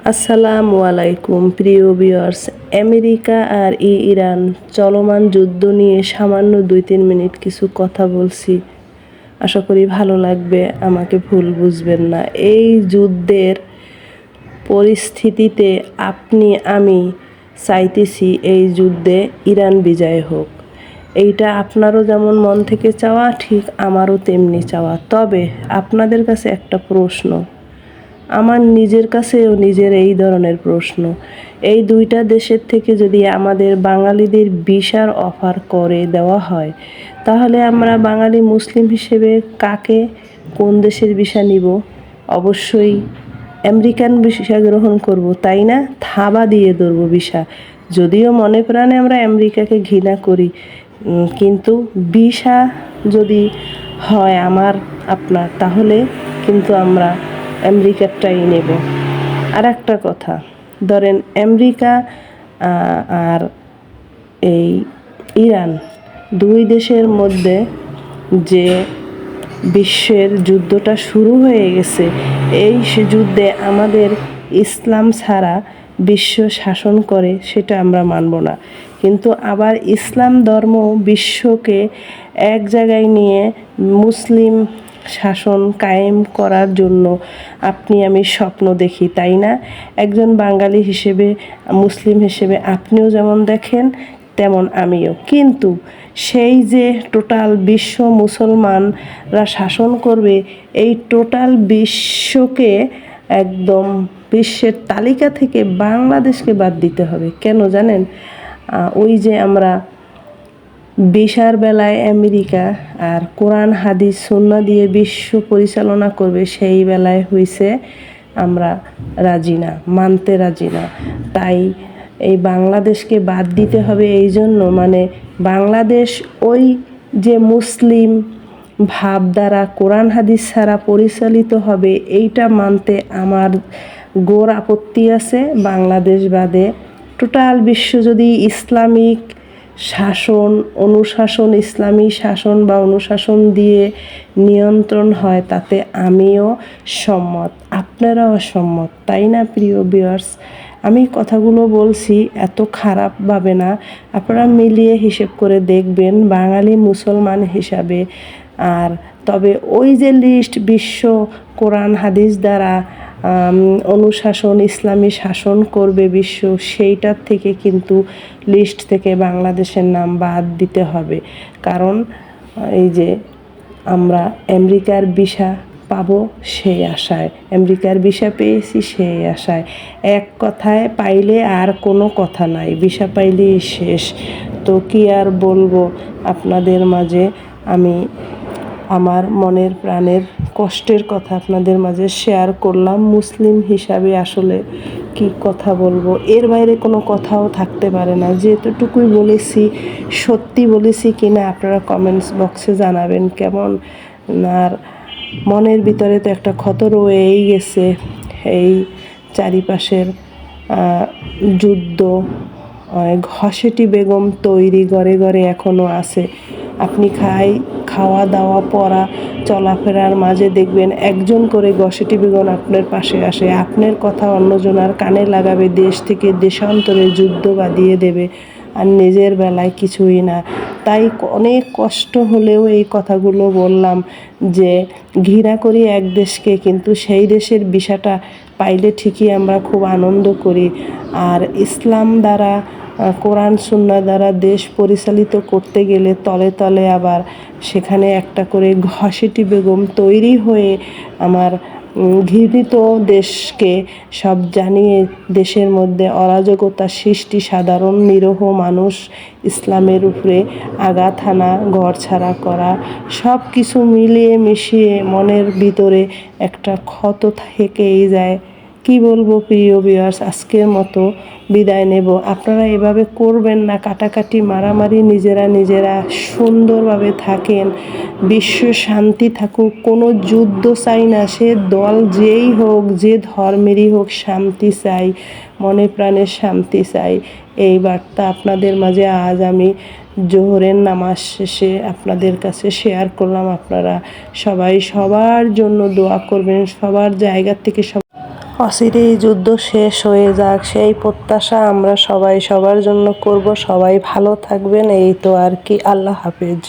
আসসালামু আলাইকুম প্রিয় ভিউয়ার্স। আমেরিকা আর ইরান চলমান যুদ্ধ নিয়ে সামান্য 2-3 মিনিট কিছু কথা বলছি। আশা করি ভালো লাগবে, আমাকে ভুল বুঝবেন না। এই যুদ্ধের পরিস্থিতিতে আমি চাইতেছি এই যুদ্ধে ইরান বিজয় হোক। এইটা আপনারও যেমন মন থেকে চাওয়া, ঠিক আমারও তেমনি চাওয়া। তবে আপনাদের কাছে একটা প্রশ্ন, আমার নিজের কাছেও নিজের এই ধরনের প্রশ্ন, এই দুইটা দেশের থেকে যদি আমাদের বাঙালিদের ভিসার অফার করে দেওয়া হয়, তাহলে আমরা বাঙালি মুসলিম হিসেবে কোন দেশের ভিসা নিব? অবশ্যই আমেরিকান ভিসা গ্রহণ করব, তাই না? থাবা দিয়ে ধরবো ভিসা। যদিও মনে প্রাণে আমরা আমেরিকাকে ঘৃণা করি, কিন্তু ভিসা যদি হয় আমার আপনার, তাহলে কিন্তু আমরা আমেরিকারটাই নেব। আর একটা কথা, ধরেন আমেরিকা আর এই ইরান দুই দেশের মধ্যে যে বিশ্বের যুদ্ধটা শুরু হয়ে গেছে, এই যুদ্ধে আমাদের ইসলাম ছাড়া বিশ্ব শাসন করে, সেটা আমরা মানব না। কিন্তু আবার ইসলাম ধর্ম বিশ্বকে এক জায়গায় নিয়ে মুসলিম শাসন কায়েম করার জন্য আমি স্বপ্ন দেখি, তাই না? একজন বাঙালি হিসেবে, মুসলিম হিসেবে আপনিও যেমন দেখেন, তেমন আমিও। কিন্তু সেই যে টোটাল বিশ্ব মুসলমানরা শাসন করবে, এই টোটাল বিশ্বকে একদম বিশ্বের তালিকা থেকে বাংলাদেশকে বাদ দিতে হবে। কেন জানেন? ওই যে আমরা ভিসার বেলায় আমেরিকা আর কোরআন হাদিস সুন্নাহ দিয়ে বিশ্ব পরিচালনা করবে, সেই বেলায় হইছে আমরা রাজি না, মানতে রাজি না। তাই এই বাংলাদেশকে বাদ দিতে হবে। এই জন্য বাংলাদেশ ওই যে মুসলিম ভাবধারা কোরআন হাদিস ছাড়া পরিচালিত হবে, এইটা মানতে আমার ঘোর আপত্তি আছে। বাংলাদেশ বাদে টোটাল বিশ্ব যদি ইসলামিক শাসন অনুশাসন, ইসলামী শাসন বা অনুশাসন দিয়ে নিয়ন্ত্রণ হয়, তাতে আমিও সম্মত, আপনারাও সম্মত, তাই না প্রিয় ভিউয়ার্স? আমি কথাগুলো বলছি এত খারাপভাবে না, আপনারা মিলিয়ে হিসেব করে দেখবেন বাঙালি মুসলমান হিসাবে। আর তবে ওই যে লিস্ট বিশ্ব কোরআন হাদিস দ্বারা অনুশাসন ইসলামী শাসন করবে বিশ্ব, সেইটার থেকে কিন্তু লিস্ট থেকে বাংলাদেশের নাম বাদ দিতে হবে। কারণ এই যে আমরা আমেরিকার ভিসা পাবো সেই আশায়, আমেরিকার ভিসা পেয়েছি সেই আশায়, এক কথায় পাইলে আর কোনো কথা নাই, ভিসা পাইলেই শেষ। তো কি আর বলবো আপনাদের মাঝে, আমি আমার মনের প্রাণের কষ্টের কথা আপনাদের মাঝে শেয়ার করলাম। মুসলিম হিসাবে আসলে কি কথা বলবো, এর বাইরে কোনো কথাও থাকতে পারে না। যেতটুকুই বলেছি সত্যি বলেছি কিনা আপনারা কমেন্টস বক্সে জানাবেন কেমন। আর মনের ভিতরে তো একটা ক্ষত রয়েই গেছে, এই চারিপাশের যুদ্ধ, ঘসেটি বেগম তৈরি ঘরে ঘরে এখনও আছে। আপনি খাওয়া দাওয়া পড়া চলাফেরার মাঝে দেখবেন একজন করে ঘসেটি বেগম আপনার পাশে আসে, আপনার কথা অন্যজনার কানে লাগাবে, দেশ থেকে দেশান্তরে যুদ্ধ বাঁধিয়ে দেবে, আর নিজের বেলায় কিছুই না। তাই অনেক কষ্ট হলেও এই কথাগুলো বললাম যে ঘৃণা করি এক দেশকে, কিন্তু সেই দেশের ভিসাটা পাইলে ঠিকই আমরা খুব আনন্দ করি। আর ইসলাম দ্বারা কোরআন সুন্নাহ দ্বারা দেশ পরিচালিত করতে গেলে তলে তলে আবার সেখানে একটা করে ঘসেটি বেগম তৈরি হয়ে আমার ঘৃণিত দেশকে সব জানিয়ে দেশের মধ্যে অরাজকতা সৃষ্টি, সাধারণ নিরীহ মানুষ ইসলামের উপরে আঘাত হানা, ঘর ছাড়া করা, সব কিছু মিলিয়ে মিশিয়ে মনের ভিতরে একটা ক্ষত থেকেই যায়। কি বলবো প্রিয় ভিউয়ার্স, আজকের মতো বিদায় নেব। আপনারা এভাবে করবেন না, কাটাকাটি মারামারি, নিজেরা সুন্দরভাবে থাকেন, বিশ্ব শান্তি থাকুক। কোনো যুদ্ধ চাই না, সে দল যেই হোক, যে ধর্মেরই হোক, শান্তি চাই, মনে প্রাণে শান্তি চাই। এই বার্তা আপনাদের মাঝে আজ আমি জোহরের নামাজ শেষে আপনাদের কাছে শেয়ার করলাম। আপনারা সবাই সবার জন্য দোয়া করবেন, সবার জায়গা থেকে অচিরেই যুদ্ধ শেষ হয়ে যাক, সেই প্রত্যাশা আমরা সবাই সবার জন্য করব। সবাই ভালো থাকবেন, এই তো আর কি। আল্লাহ হাফেজ।